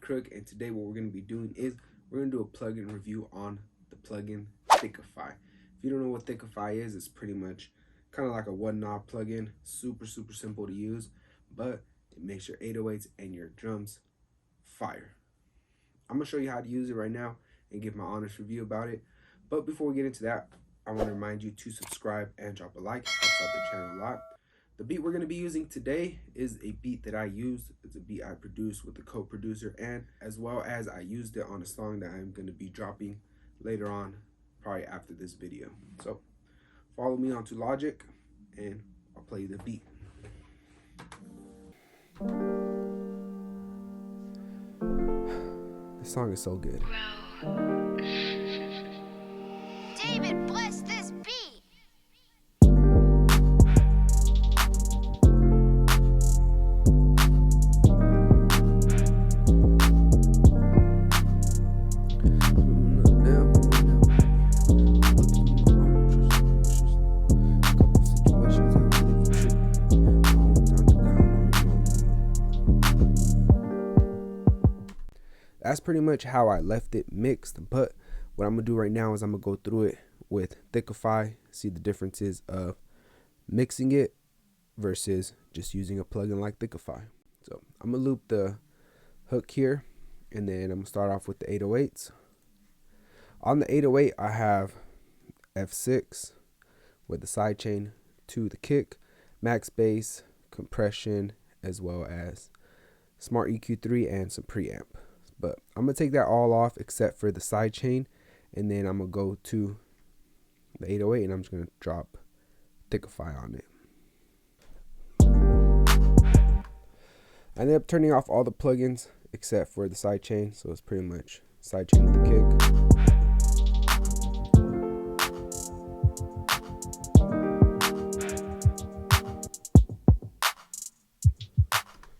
Crook, and today what we're going to be doing is we're going to do a plugin review on the plugin Thickify. If you don't know what Thickify is, it's pretty much kind of like a one knob plugin, super simple to use, but it makes your 808s and your drums fire. I'm going to show you how to use it right now and give my honest review about it. But before we get into that, I want to remind you to subscribe and drop a like. It helps out the channel a lot. The beat we're going to be using today is a beat that I used. It's a beat I produced with the co-producer, and as well as I used it on a song that I'm going to be dropping later on, probably after this video. So follow me onto Logic and I'll play you the beat. This song is so good. David, bless this beat. That's pretty much how I left it mixed, but what I'm gonna do right now is I'm gonna go through it with Thickify, see the differences of mixing it versus just using a plugin like Thickify. So I'm gonna loop the hook here, and then I'm gonna start off with the 808s. On the 808, I have F6 with the sidechain to the kick, max bass, compression, as well as smart EQ3 and some preamp. But I'm going to take that all off except for the sidechain, and then I'm going to go to the 808 and I'm just going to drop Thickify on it. I ended up turning off all the plugins except for the sidechain, so it's pretty much sidechain with the kick.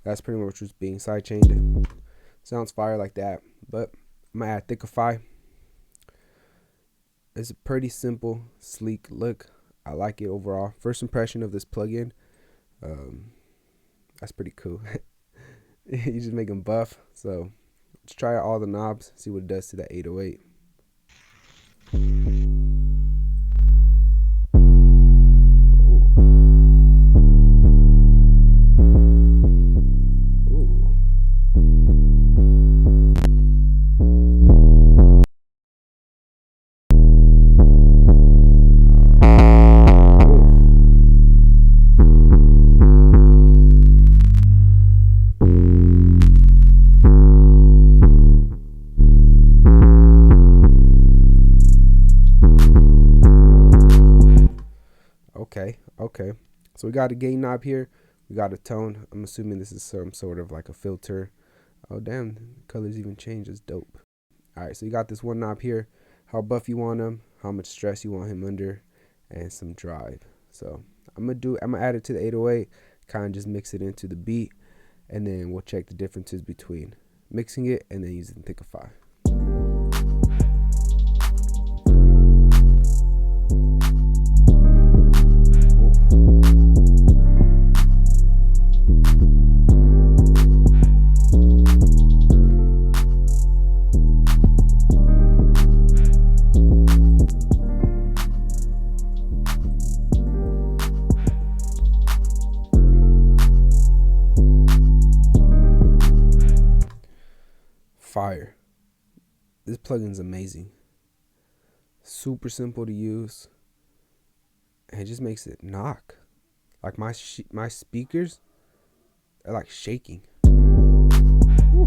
That's pretty much just being sidechained. Sounds fire like that, but I'm gonna add Thickify. It's a pretty simple, sleek look. I like it overall. First impression of this plugin, that's pretty cool. You just make them buff. So let's try out all the knobs, see what it does to that 808. Okay, so we got a gain knob here, we got a tone. I'm assuming this is some sort of like a filter. Oh damn, the colors even change. It's dope. Alright, so you got this one knob here, how buff you want him, how much stress you want him under, and some drive. So I'm gonna add it to the 808, kind of just mix it into the beat, and then we'll check the differences between mixing it and then using Thickify. Fire. This plugin's amazing. Super simple to use, and it just makes it knock. Like my speakers are like shaking. Woo.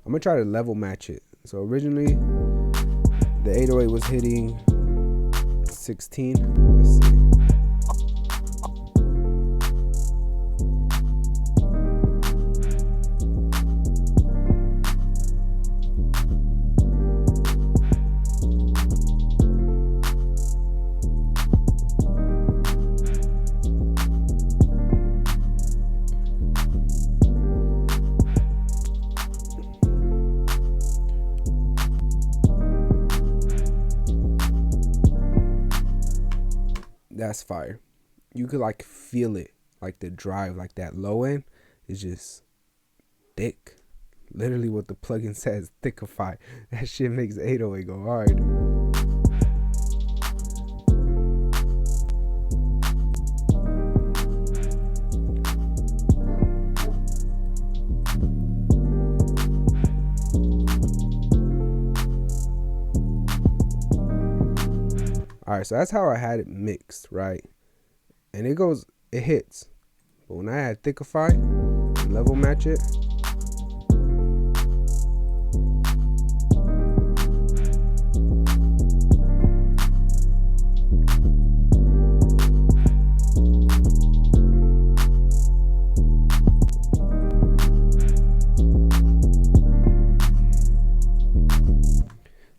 I'm gonna try to level match it. So originally the 808 was hitting 16. Let's see. That's fire. You could like feel it like the drive, like that low end is just thick. Literally what the plugin says, Thickify. That shit makes 808 go hard. Alright, so that's how I had it mixed, right? And it hits. But when I had Thickify, level match it,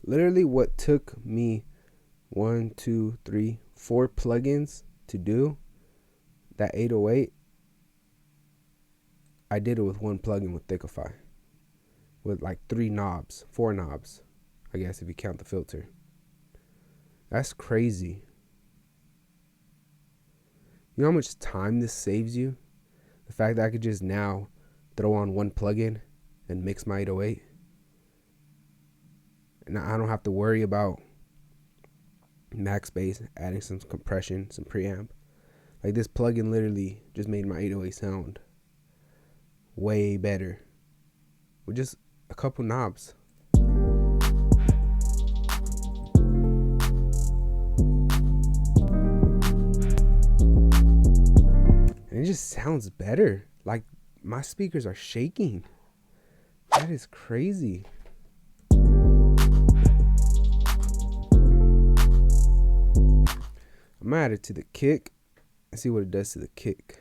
literally what took me 1, 2, 3, 4 plugins to do that 808, I did it with one plugin with Thickify, with like 4 knobs, I guess if you count the filter. That's crazy. You know how much time this saves you? The fact that I could just now throw on one plugin and mix my 808, and I don't have to worry about max bass, adding some compression, some preamp. Like, this plugin literally just made my 808 sound way better with just a couple knobs. And it just sounds better. Like, my speakers are shaking. That is crazy. I'm gonna add it to the kick and see what it does to the kick.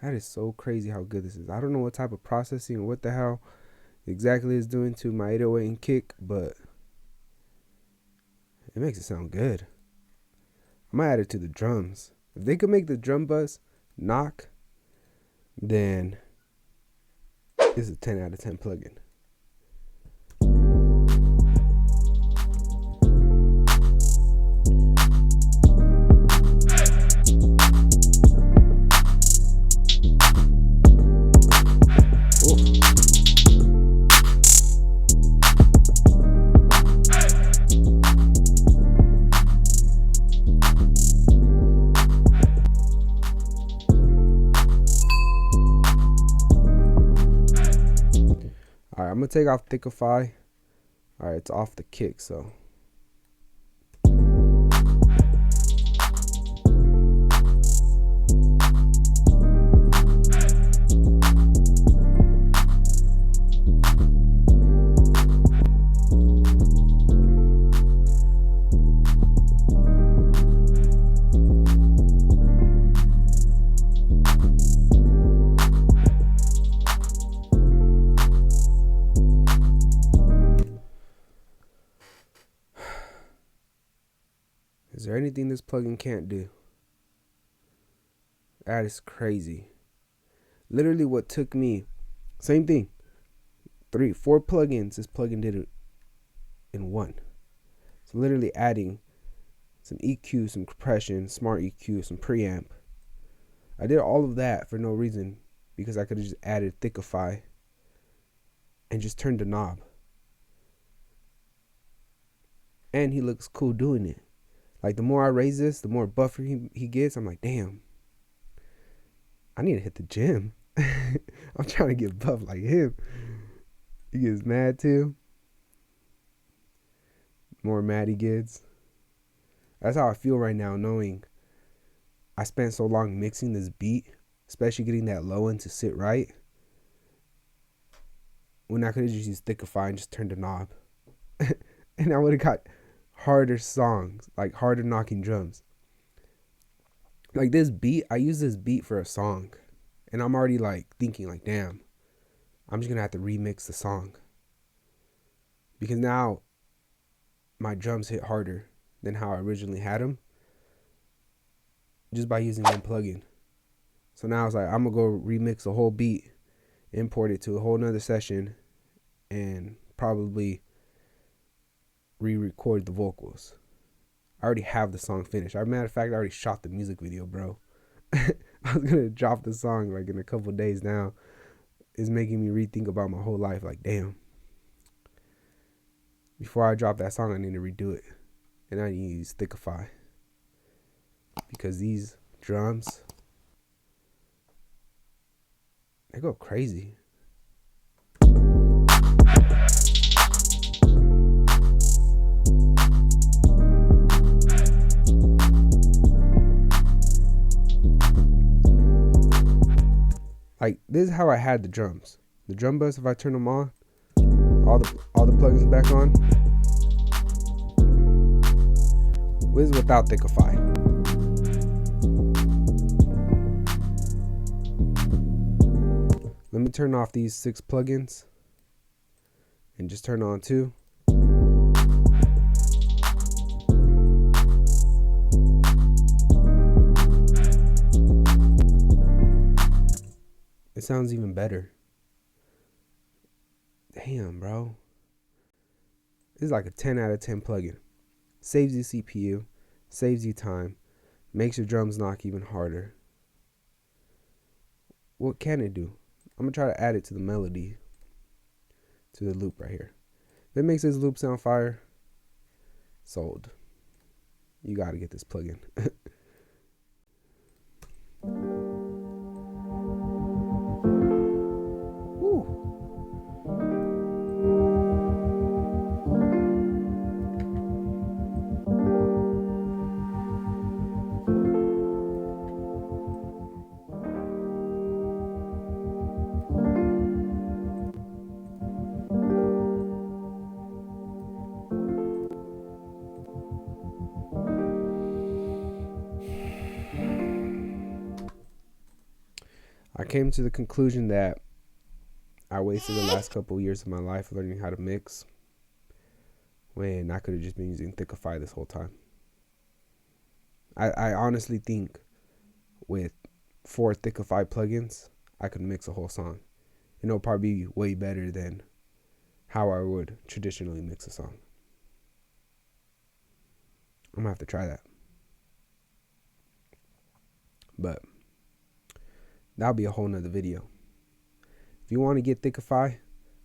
That is so crazy how good this is. I don't know what type of processing or what the hell exactly it's doing to my 808 and kick, but it makes it sound good. I'm gonna add it to the drums. If they could make the drum bus knock, then this is a 10 out of 10 plugin. Alright, I'm gonna take off Thickify. Alright, it's off the kick, so. Is there anything this plugin can't do? That is crazy. Literally what took me, same thing, 4 plugins, this plugin did it in one. So literally adding some EQ, some compression, smart EQ, some preamp. I did all of that for no reason because I could have just added Thickify and just turned the knob. And he looks cool doing it. Like, the more I raise this, the more buffer he gets. I'm like, damn, I need to hit the gym. I'm trying to get buff like him. He gets mad too. The more mad he gets. That's how I feel right now, knowing I spent so long mixing this beat, especially getting that low end to sit right, when I could have just used Thickify and just turned the knob. And I would have got harder songs, like harder knocking drums. Like this beat, I use this beat for a song, and I'm already like thinking like, damn, I'm just gonna have to remix the song because now my drums hit harder than how I originally had them just by using one plugin. So now it's like I'm gonna go remix a whole beat, import it to a whole nother session, and probably re-record the vocals. I already have the song finished. As a matter of fact, I already shot the music video, bro. I was gonna drop the song like in a couple days now. It's making me rethink about my whole life. Like, damn. Before I drop that song, I need to redo it. And I need to use Thickify. Because these drums, they go crazy. Like, this is how I had the drums. The drum bus, if I turn them on, all the plugins back on. This is without Thickify. Let me turn off these 6 plugins and just turn on 2. It sounds even better. Damn, bro. This is like a 10 out of 10 plugin. Saves you CPU, saves you time, makes your drums knock even harder. What can it do? I'm going to try to add it to the melody, to the loop right here. If it makes this loop sound fire, sold. You got to get this plugin. I came to the conclusion that I wasted the last couple of years of my life learning how to mix when I could have just been using Thickify this whole time. I honestly think with 4 Thickify plugins, I could mix a whole song. And it'll probably be way better than how I would traditionally mix a song. I'm going to have to try that. But that'll be a whole nother video. If you want to get Thickify,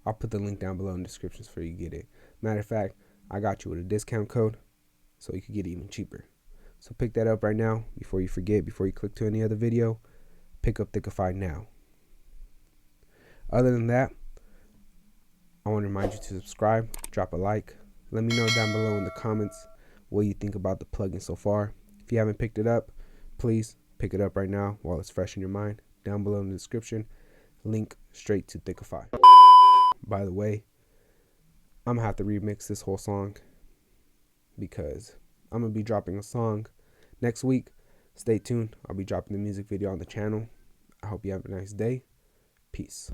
I'll put the link down below in the descriptions for you to get it. Matter of fact, I got you with a discount code so you can get it even cheaper. So pick that up right now before you forget, before you click to any other video. Pick up Thickify now. Other than that, I want to remind you to subscribe, drop a like. Let me know down below in the comments what you think about the plugin so far. If you haven't picked it up, please pick it up right now while it's fresh in your mind. Down below in the description, link straight to Thickify. By the way, I'm gonna have to remix this whole song because I'm gonna be dropping a song next week. Stay tuned. I'll be dropping the music video on the channel. I hope you have a nice day. Peace.